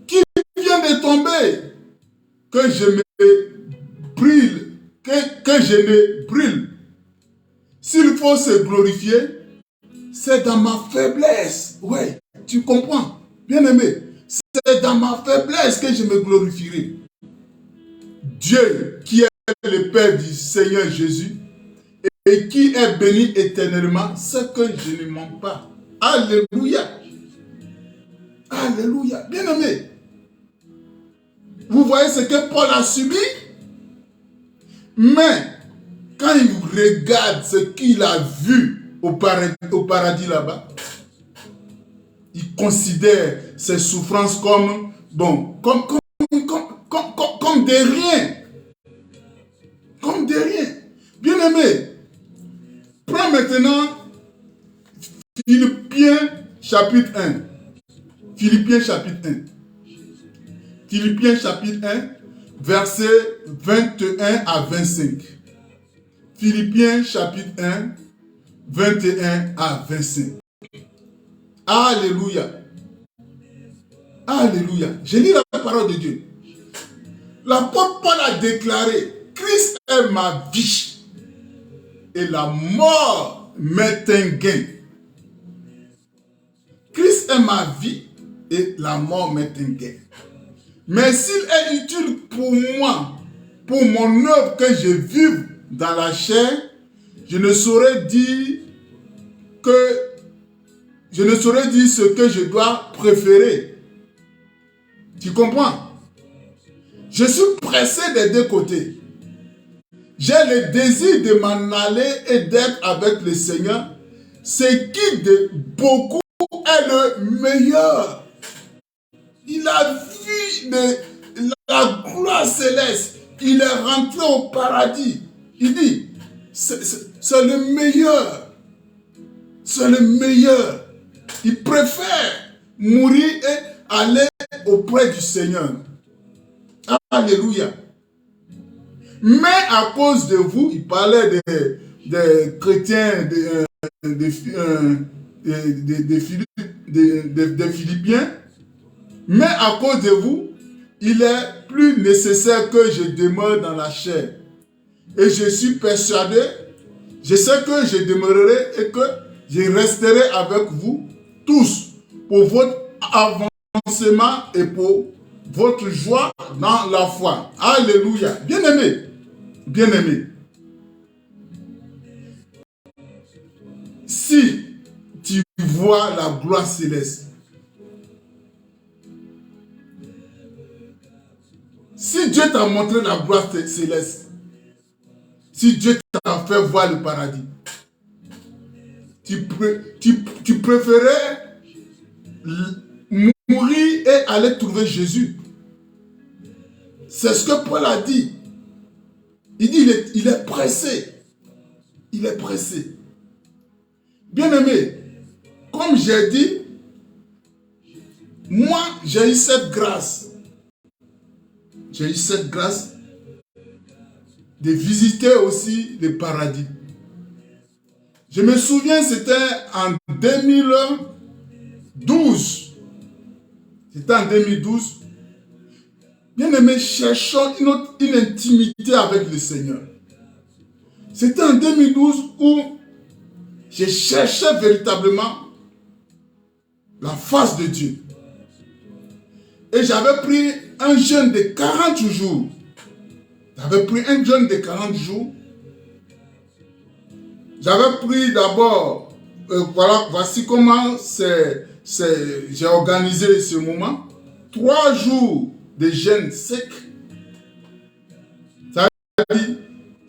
Qui vient de tomber? Que je me brûle, que je ne brûle. S'il faut se glorifier, c'est dans ma faiblesse. Oui, tu comprends, bien aimé. C'est dans ma faiblesse que je me glorifierai. Dieu, qui est le Père du Seigneur Jésus, et qui est béni éternellement, c'est que je ne mens pas. Alléluia. Alléluia. Bien aimé. Vous voyez ce que Paul a subi? Mais, quand il regarde ce qu'il a vu au paradis là-bas, il considère ses souffrances comme, bon, comme des rien. Comme des rien. Bien aimé, prends maintenant Philippiens chapitre 1. Philippiens chapitre 1. Philippiens chapitre 1, versets 21 à 25. Philippiens chapitre 1, 21 à 25. Alléluia. Alléluia. Je lis la parole de Dieu. L'apôtre Paul a déclaré, Christ est ma vie et la mort m'est un gain. Christ est ma vie et la mort m'est un gain. Mais s'il est utile pour moi, pour mon œuvre que je vive dans la chair, je ne saurais dire ce que je dois préférer. Tu comprends? Je suis pressé des deux côtés. J'ai le désir de m'en aller et d'être avec le Seigneur. Ce qui de beaucoup est le meilleur. Il a vu la gloire céleste. Il est rentré au paradis. Il dit, c'est le meilleur. C'est le meilleur. Il préfère mourir et aller auprès du Seigneur. Alléluia. Mais à cause de vous, il parlait des chrétiens, des Philippiens. Mais à cause de vous, il est plus nécessaire que je demeure dans la chair. Et je suis persuadé Je sais que je demeurerai et que je resterai avec vous tous pour votre avancement et pour votre joie dans la foi. Alléluia. Bien-aimé, bien-aimé. Si tu vois la gloire céleste, si Dieu t'a montré la gloire céleste, si Dieu t'a fait voir le paradis, tu préférais mourir et aller trouver Jésus. C'est ce que Paul a dit. Il dit il est pressé. Il est pressé. Bien-aimé, comme j'ai dit, moi j'ai eu cette grâce. J'ai eu cette grâce de visiter aussi le paradis. Je me souviens, c'était en 2012. C'était en 2012. Bien-aimé, cherchons une intimité avec le Seigneur. C'était en 2012 où je cherchais véritablement la face de Dieu. Et j'avais pris un jeûne de 40 jours. J'avais pris un jeûne de 40 jours. J'avais pris d'abord, voici comment j'ai organisé ce moment. 3 jours de jeûne sec. Ça veut dire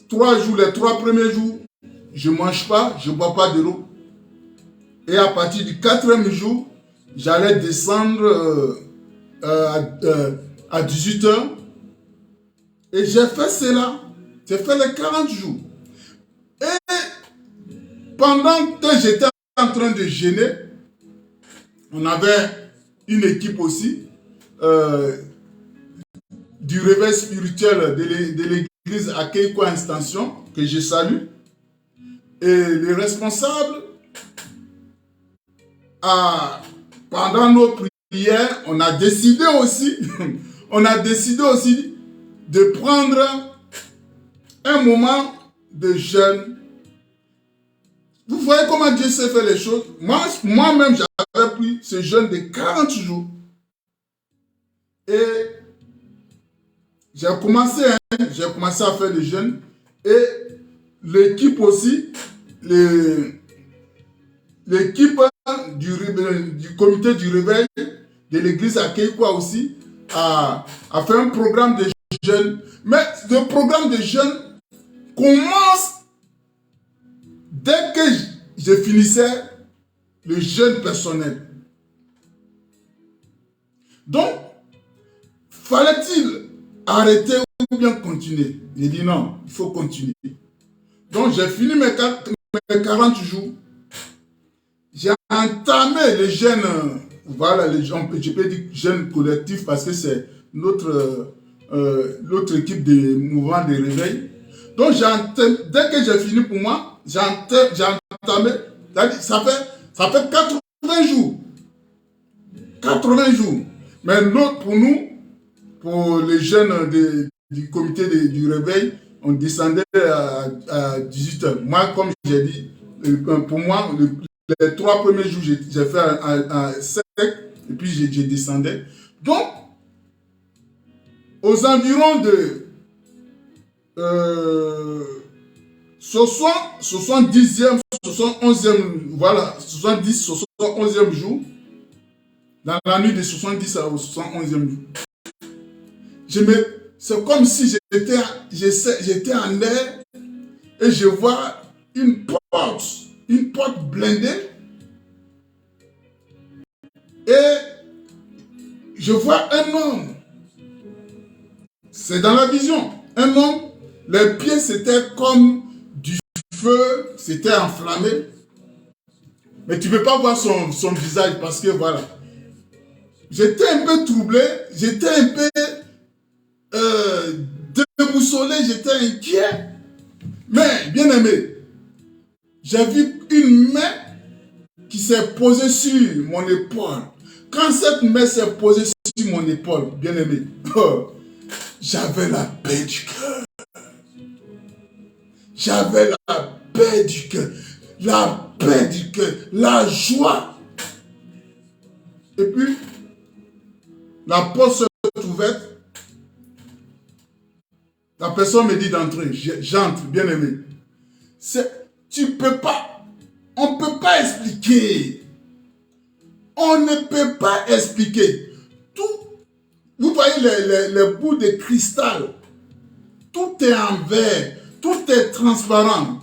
3 jours, les 3 premiers jours, je ne mange pas, je ne bois pas de l'eau. Et à partir du 4e jour, j'allais descendre à 18 h. Et j'ai fait cela. J'ai fait les 40 jours. Et pendant que j'étais en train de jeûner, on avait une équipe aussi du réveil spirituel de l'église à Keiko Extension, que je salue. Et les responsables, pendant nos prières, on a décidé aussi de prendre un moment de jeûne. Vous voyez comment Dieu sait faire les choses. Moi-même, j'avais pris ce jeûne de 40 jours. Et j'ai commencé à faire le jeûne. Et l'équipe aussi, l'équipe du comité du réveil de l'église à Keikwa aussi a fait un programme de jeûne. Mais le programme de jeûne commence dès que je finissais le jeûne personnel. Donc, fallait-il arrêter ou bien continuer? J'ai dit non, il faut continuer. Donc, j'ai fini mes 40 jours. J'ai entamé le jeûne, voilà, je peux dire jeûne collectif parce que c'est l'autre équipe de mouvement de réveil. Donc, dès que j'ai fini pour moi, j'ai entamé, ça fait 80 jours. 80 jours. Mais pour nous, pour les jeunes du comité du réveil, on descendait à 18 h. Moi, comme j'ai dit, pour moi, les 3 premiers jours, j'ai fait un sec et puis je descendais. Donc, aux environs de 70e, 71e, voilà, 70, 71e jour, dans la nuit de 70 au 71e jour. C'est comme si j'étais en l'air et je vois une porte blindée et je vois un homme. C'est dans la vision. Un homme, les pieds c'était comme du feu, c'était enflammé. Mais tu ne peux pas voir son visage parce que voilà. J'étais un peu troublé, j'étais un peu déboussolé, j'étais inquiet. Mais, bien aimé, j'ai vu une main qui s'est posée sur mon épaule. Quand cette main s'est posée sur mon épaule, bien aimé, j'avais la paix du cœur. J'avais la paix paix du cœur. La paix du cœur, la joie. Et puis, la porte s'est ouverte. La personne me dit d'entrer. J'entre, bien aimé. Tu peux pas. On ne peut pas expliquer. On ne peut pas expliquer. Tout, vous voyez les bouts de cristal. Tout est en verre. Tout est transparent.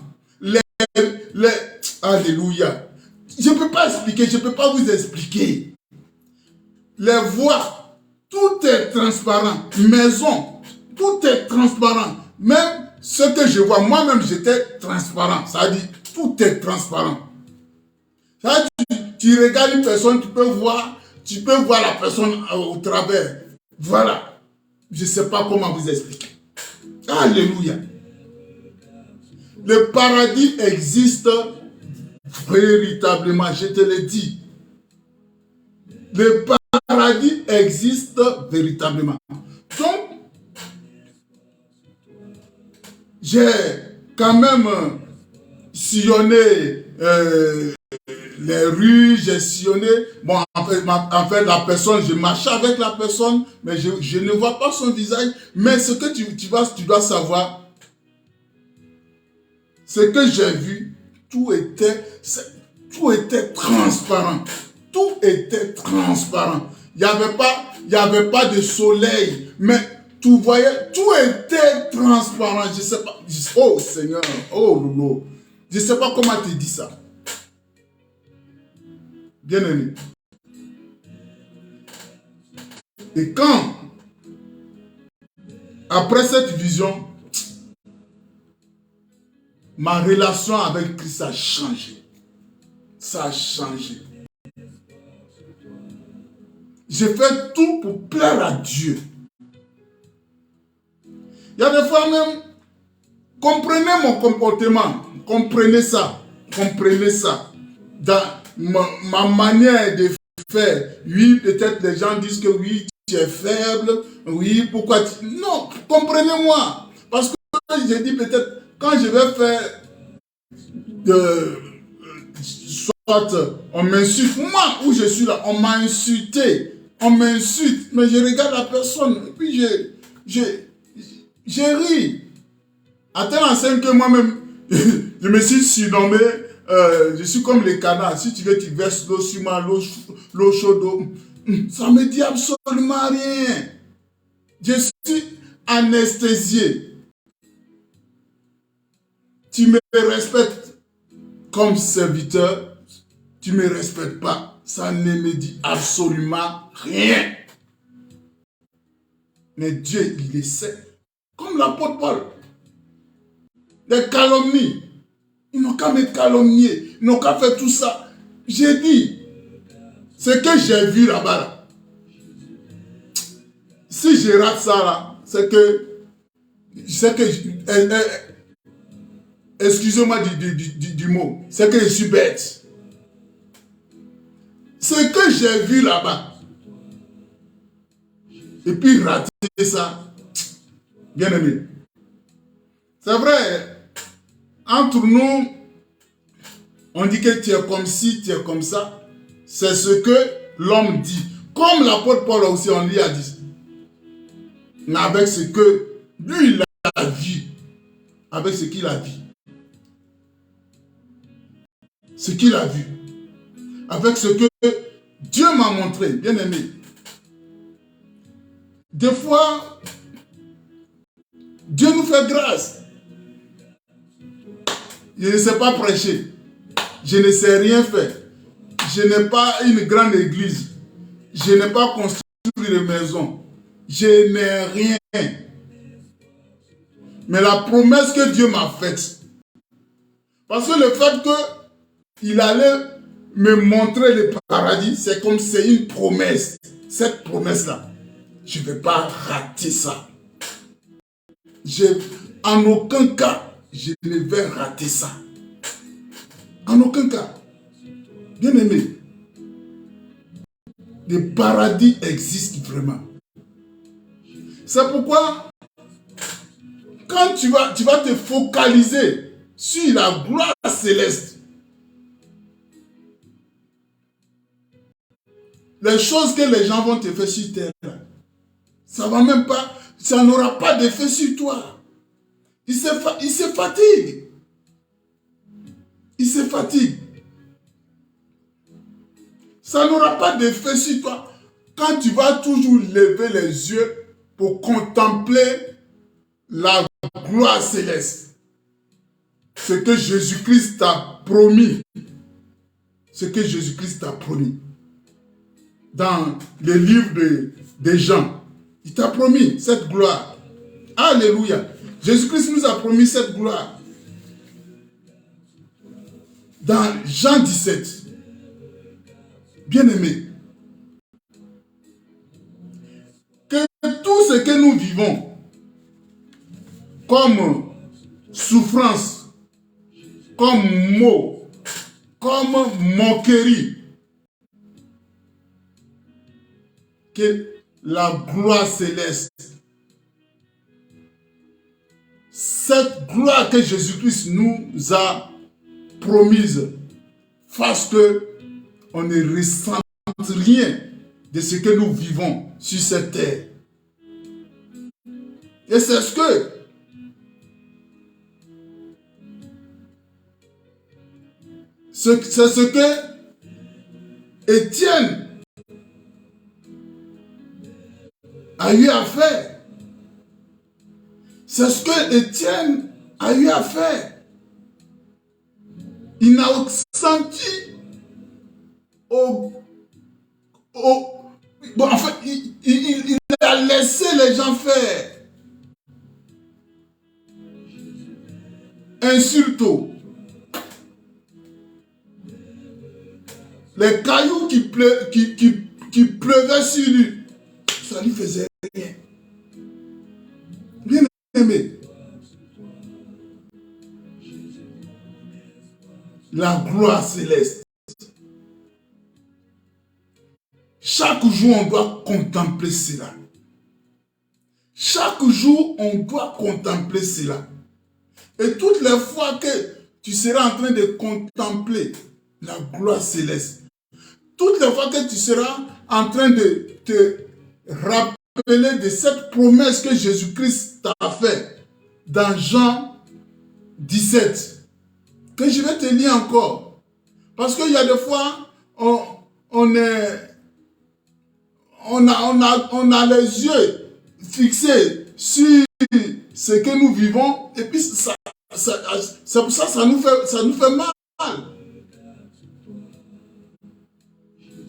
Alléluia. Je ne peux pas expliquer. Je ne peux pas vous expliquer. Les voies. Tout est transparent. Maison. Tout est transparent. Même ce que je vois, moi-même, j'étais transparent. Ça dit, tout est transparent. Ça dit, tu regardes une personne, tu peux voir la personne au travers. Voilà. Je ne sais pas comment vous expliquer. Alléluia. Le paradis existe véritablement, je te le dis. Le paradis existe véritablement. Donc, j'ai quand même sillonné les rues, j'ai sillonné. Bon, en fait, la personne, je marchais avec la personne, mais je ne vois pas son visage. Mais ce que tu dois savoir, ce que j'ai vu, tout était transparent. Tout était transparent. Il n'y avait pas de soleil, mais tu voyais, tout était transparent. Je ne sais pas. Oh Seigneur, oh Lolo. Je ne sais pas comment te dire ça. Bien aimé. Et quand, après cette vision, ma relation avec Christ a changé. Ça a changé. J'ai fait tout pour plaire à Dieu. Il y a des fois même, comprenez mon comportement, comprenez ça, dans ma manière de faire. Oui, peut-être les gens disent que oui, tu es faible, oui, pourquoi tu... Non, comprenez-moi, parce que j'ai dit peut-être, quand je vais faire, soit on m'insulte, moi où je suis là, on m'a insulté, on m'insulte, mais je regarde la personne, et puis j'ai ri. À tel enseigne que moi-même, je me suis surnommé, je suis comme les canards. Si tu veux, tu verses l'eau sur moi, l'eau chaude. Ça ne me dit absolument rien. Je suis anesthésié. Tu me respectes comme serviteur, tu ne me respectes pas. Ça ne me dit absolument rien. Mais Dieu, il le sait. Comme l'apôtre Paul. Les calomnies. Ils n'ont qu'à me calomnier. Ils n'ont qu'à faire tout ça. J'ai dit, ce que j'ai vu là-bas, là, si je rate ça là, c'est que, excusez-moi du mot, c'est que je suis bête. Ce que j'ai vu là-bas, et puis rater ça, bien aimé. C'est vrai, entre nous, on dit que tu es comme ci, tu es comme ça. C'est ce que l'homme dit. Comme l'apôtre Paul aussi, on lui a dit. Mais avec ce que lui, il a vu. Avec ce qu'il a vu. Ce qu'il a vu. Avec ce que Dieu m'a montré, bien aimé. Des fois, Dieu nous fait grâce. Je ne sais pas prêcher. Je ne sais rien faire. Je n'ai pas une grande église. Je n'ai pas construit de maison. Je n'ai rien. Mais la promesse que Dieu m'a faite, parce que le fait qu'il allait me montrer le paradis, c'est comme c'est une promesse. Cette promesse-là, je ne vais pas rater ça. En aucun cas, je ne vais rater ça. En aucun cas. Bien aimé, le paradis existe vraiment. C'est pourquoi, quand tu vas te focaliser sur la gloire céleste. Les choses que les gens vont te faire sur terre, ça va même pas, ça n'aura pas d'effet sur toi. Il se fatigue. Il se fatigue. Ça n'aura pas d'effet sur toi quand tu vas toujours lever les yeux pour contempler la gloire céleste. Ce que Jésus-Christ t'a promis. Ce que Jésus-Christ t'a promis. Dans le livre de Jean, il t'a promis cette gloire. Alléluia. Jésus-Christ nous a promis cette gloire. Dans Jean 17, bien-aimés, que tout ce que nous vivons comme souffrance, comme maux, comme moquerie, que la gloire céleste, cette gloire que Jésus-Christ nous a promise, fasse que on ne ressente rien de ce que nous vivons sur cette terre. Et c'est ce que Étienne a eu à faire. C'est ce que Étienne a eu à faire. Il n'a senti bon, en fait, il a laissé les gens faire. Insulte. Les cailloux qui pleuvaient sur lui, ça lui faisait rien. Bien aimé. La gloire céleste. Chaque jour, on doit contempler cela. Chaque jour, on doit contempler cela. Et toutes les fois que tu seras en train de contempler la gloire céleste, toutes les fois que tu seras en train de te rappeler de cette promesse que Jésus-Christ t'a faite dans Jean 17, que je vais te lire encore. Parce qu'il y a des fois, on a les yeux fixés sur ce que nous vivons, et puis c'est pour ça que ça nous fait mal.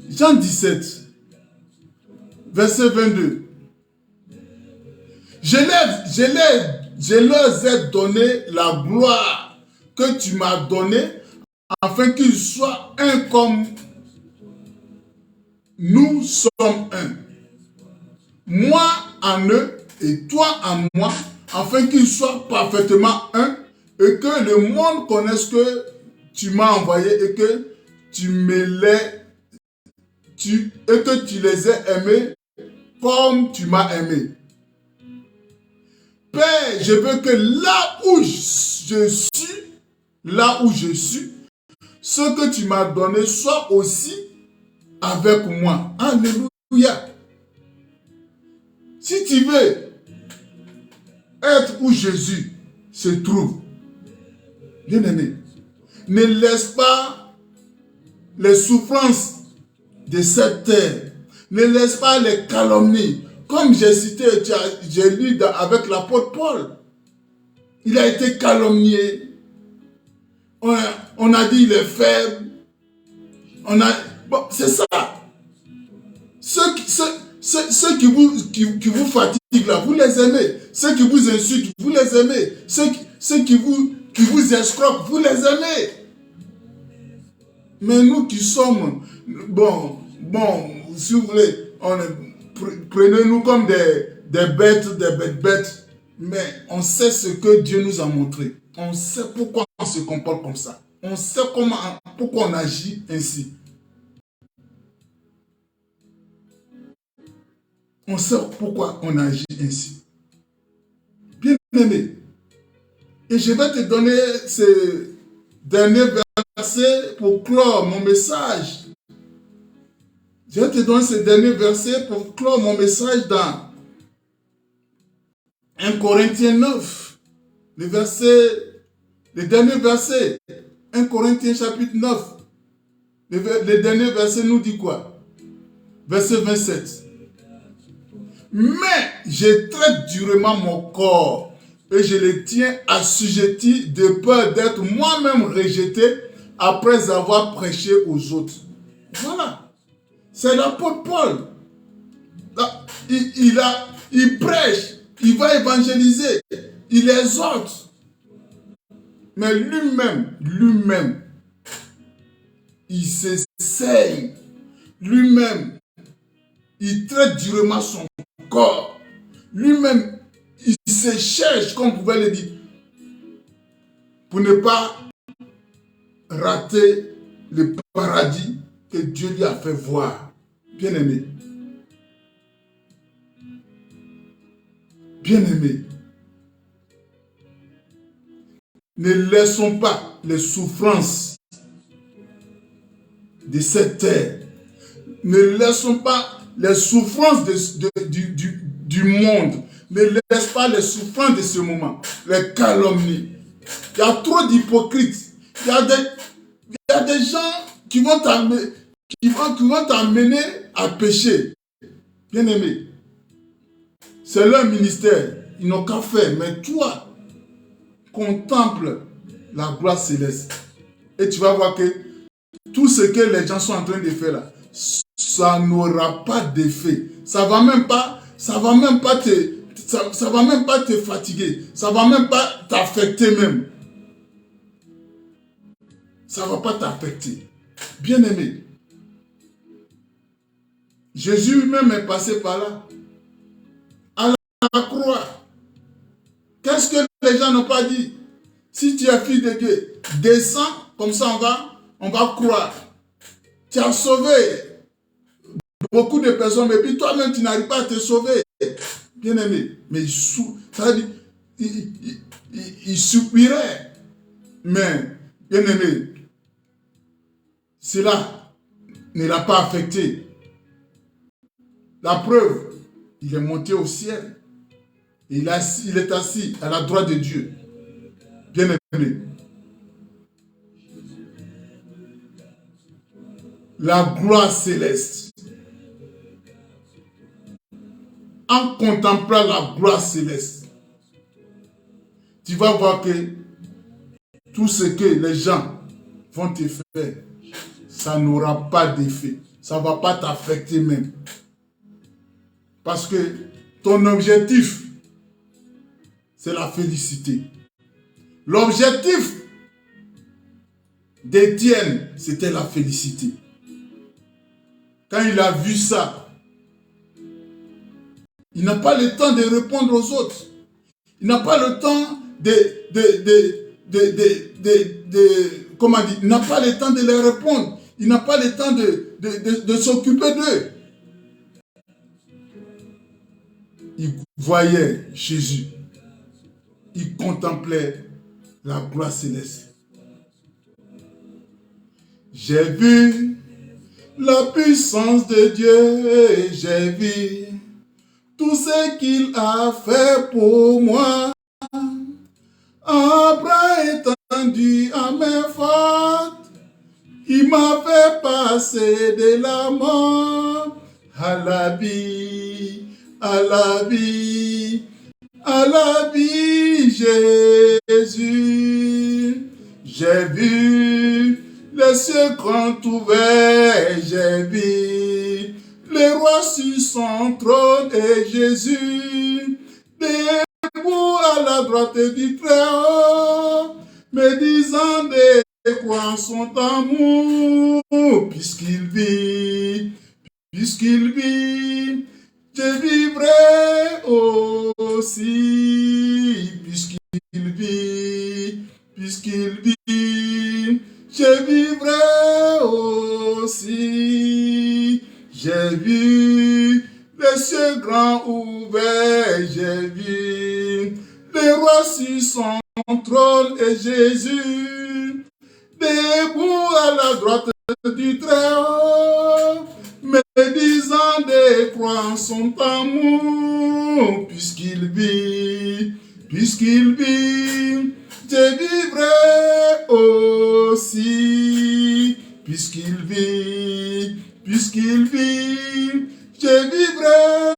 Jean 17, verset 22. Je leur ai donné la gloire que tu m'as donnée, afin qu'ils soient un comme nous sommes un. Moi en eux et toi en moi, afin qu'ils soient parfaitement un, et que le monde connaisse que tu m'as envoyé et que tu les as aimés comme tu m'as aimé. Père, je veux que là où je suis, ce que tu m'as donné soit aussi avec moi. Alléluia. Si tu veux être où Jésus se trouve, bien aimé, ne laisse pas les souffrances de cette terre, ne laisse pas les calomnies. Comme j'ai cité, j'ai lu avec l'apôtre Paul, il a été calomnié. On a dit il est faible. Bon, c'est ça. Ceux qui vous fatiguent là, vous les aimez. Ceux qui vous insultent, vous les aimez. Ceux qui vous escroquent, vous les aimez. Mais nous qui sommes, bon, si vous voulez, prenez-nous comme des bêtes, mais on sait ce que Dieu nous a montré. On sait pourquoi on se comporte comme ça. On sait pourquoi on agit ainsi. On sait pourquoi on agit ainsi. Bien aimé, Et je vais te donner ces derniers versets pour clore mon message. Je vais te donner ces derniers versets pour clore mon message dans 1 Corinthiens 9. Les derniers versets. 1 Corinthiens chapitre 9. Les derniers versets nous dit quoi? Verset 27. Mais je traite durement mon corps et je le tiens assujetti de peur d'être moi-même rejeté après avoir prêché aux autres. Voilà. C'est l'apôtre Paul. Là, il prêche, il va évangéliser, il exhorte. Mais lui-même, il s'essaye. Lui-même, il traite durement son corps. Lui-même, il se cherche, comme vous pouvez le dire, pour ne pas rater le paradis que Dieu lui a fait voir. Bien-aimé. Bien-aimé. Ne laissons pas les souffrances de cette terre. Ne laissons pas les souffrances du monde. Ne laisse pas les souffrances de ce moment. Les calomnies. Il y a trop d'hypocrites. Il y a des gens qui vont t'amener à pécher. Bien-aimé. C'est leur ministère. Ils n'ont qu'à faire. Mais toi, contemple la gloire céleste. Et tu vas voir que tout ce que les gens sont en train de faire là, ça n'aura pas d'effet. Ça va même pas te fatiguer. Ça va même pas t'affecter même. Ça va pas t'affecter. Bien-aimé. Jésus même est passé par là. À la croix. Qu'est-ce que les gens n'ont pas dit? Si tu es fils de Dieu, descends, comme ça on va croire. Tu as sauvé beaucoup de personnes, mais puis toi-même tu n'arrives pas à te sauver. Bien-aimé, mais il soupirait. Mais, bien-aimé, cela ne l'a pas affecté. La preuve, il est monté au ciel. Et il est assis à la droite de Dieu. Bien-aimé. La gloire céleste. En contemplant la gloire céleste, tu vas voir que tout ce que les gens vont te faire, ça n'aura pas d'effet. Ça ne va pas t'affecter même. Parce que ton objectif, c'est la félicité. L'objectif d'Étienne, c'était la félicité. Quand il a vu ça, il n'a pas le temps de répondre aux autres. Il n'a pas le temps comment dire, il n'a pas le temps de les répondre. Il n'a pas le temps de s'occuper d'eux. Il voyait Jésus. Il contemplait la gloire céleste. J'ai vu la puissance de Dieu et j'ai vu tout ce qu'il a fait pour moi. Un bras étendu à mes fautes, il m'a fait passer de la mort à la vie, à la vie, à la vie, Jésus. J'ai vu les cieux grands ouverts, j'ai vu le roi sur son trône et Jésus debout à la droite du Très-Haut, me disant de croire son amour, puisqu'il vit, je vivrai aussi, puisqu'il vit, je vivrai aussi. J'ai vu les cieux grands ouverts, j'ai vu le roi sur son son trône et Jésus, debout à la droite du Très-Haut, médisant des croix en son amour, puisqu'il vit, je vivrai aussi, puisqu'il vit, je vivrai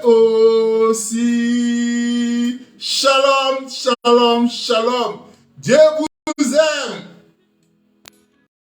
aussi. Shalom, shalom, shalom. Dieu vous